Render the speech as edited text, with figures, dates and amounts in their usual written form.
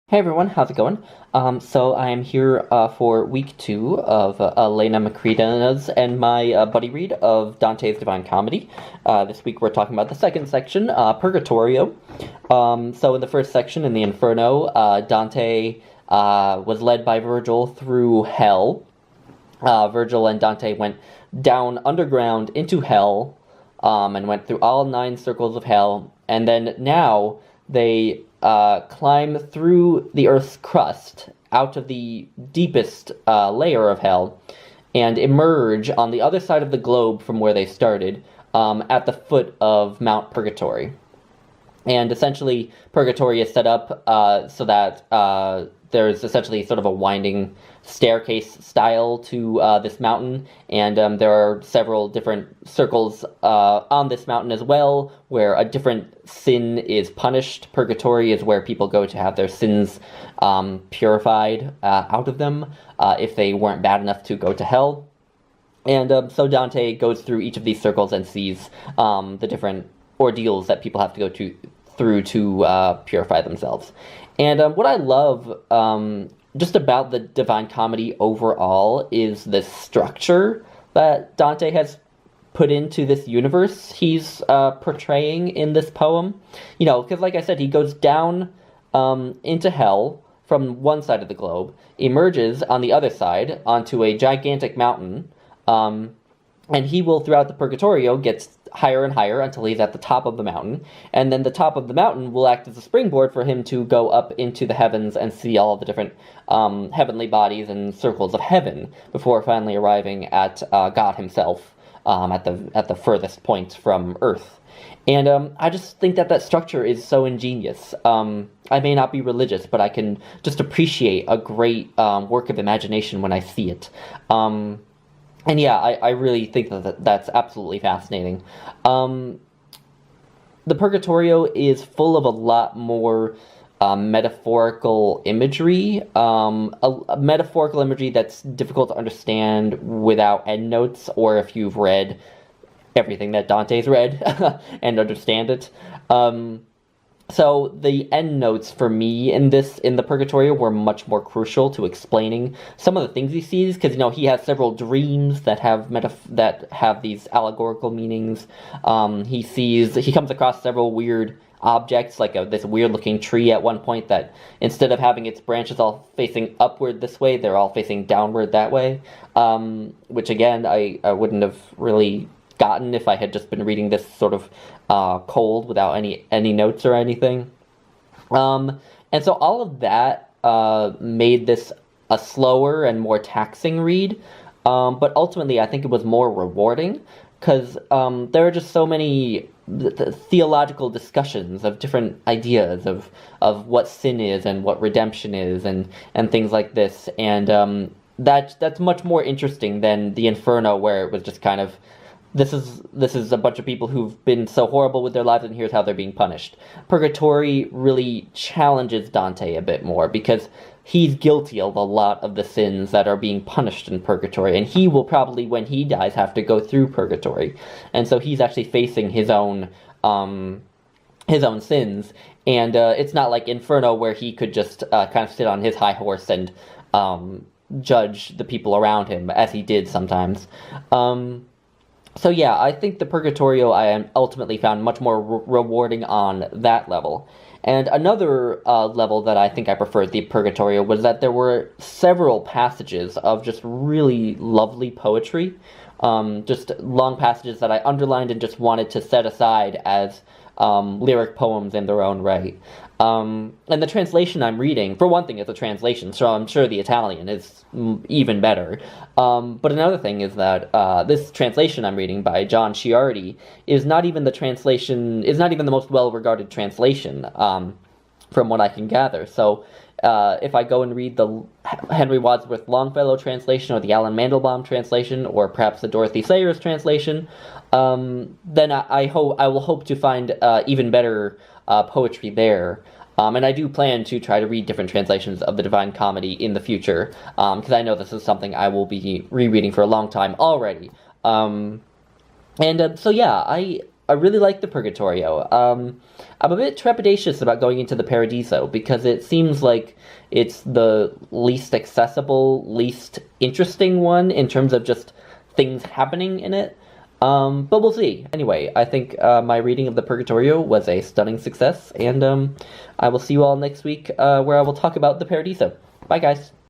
Hey everyone, how's it going? So I am here for week two of Elena Macrina's and my buddy read of Dante's Divine Comedy. This week we're talking about the second section, Purgatorio. So in the first section, in the Inferno, Dante was led by Virgil through hell. Virgil and Dante went down underground into hell and went through all 9 circles of hell, and then now they climb through the Earth's crust out of the deepest layer of hell and emerge on the other side of the globe from where they started at the foot of Mount Purgatory. And essentially, Purgatory is set up so that there's essentially sort of a winding staircase style to this mountain, and there are several different circles on this mountain as well, where a different sin is punished. Purgatory is where people go to have their sins purified out of them if they weren't bad enough to go to hell. And so Dante goes through each of these circles and sees the different ordeals that people have to go through to purify themselves. And what I love just about the Divine Comedy overall is the structure that Dante has put into this universe he's portraying in this poem. You know, because like I said, he goes down into hell from one side of the globe, emerges on the other side onto a gigantic mountain, and he will, throughout the Purgatorio, get higher and higher until he's at the top of the mountain, and then the top of the mountain will act as a springboard for him to go up into the heavens and see all of the different heavenly bodies and circles of heaven before finally arriving at God himself at the furthest point from Earth. And I just think that structure is so ingenious. I may not be religious, but I can just appreciate a great work of imagination when I see it. And yeah, I really think that's absolutely fascinating. The Purgatorio is full of a lot more metaphorical imagery, a metaphorical imagery that's difficult to understand without endnotes, or if you've read everything that Dante's read and understand it. So the endnotes for me in the Purgatorio were much more crucial to explaining some of the things he sees, because he has several dreams that have these allegorical meanings. He comes across several weird objects, like this weird looking tree at one point that, instead of having its branches all facing upward this way, they're all facing downward that way. Which again, I wouldn't have really gotten if I had just been reading this sort of cold without any notes or anything. And so all of that made this a slower and more taxing read, but ultimately I think it was more rewarding, because there are just so many theological discussions of different ideas of what sin is and what redemption is and things like this, and that's much more interesting than the Inferno, where it was just kind of, this is a bunch of people who've been so horrible with their lives, and here's how they're being punished. Purgatory really challenges Dante a bit more, because he's guilty of a lot of the sins that are being punished in Purgatory, and he will probably, when he dies, have to go through Purgatory. And so he's actually facing his own sins, and it's not like Inferno, where he could just kind of sit on his high horse and judge the people around him, as he did sometimes. So yeah, I think the Purgatorio I ultimately found much more rewarding on that level. And another level that I think I preferred the Purgatorio was that there were several passages of just really lovely poetry, just long passages that I underlined and just wanted to set aside as lyric poems in their own right. And the translation I'm reading, for one thing, is a translation, so I'm sure the Italian is even better. But another thing is that this translation I'm reading by John Ciardi is not even the most well-regarded translation, from what I can gather. So if I go and read the Henry Wadsworth Longfellow translation, or the Alan Mandelbaum translation, or perhaps the Dorothy Sayers translation, then I will hope to find even better poetry there. And I do plan to try to read different translations of the Divine Comedy in the future, because I know this is something I will be rereading for a long time already. So yeah, I really like the Purgatorio. I'm a bit trepidatious about going into the Paradiso because it seems like it's the least accessible, least interesting one in terms of just things happening in it. But we'll see. Anyway, I think my reading of the Purgatorio was a stunning success, and I will see you all next week where I will talk about the Paradiso. Bye, guys.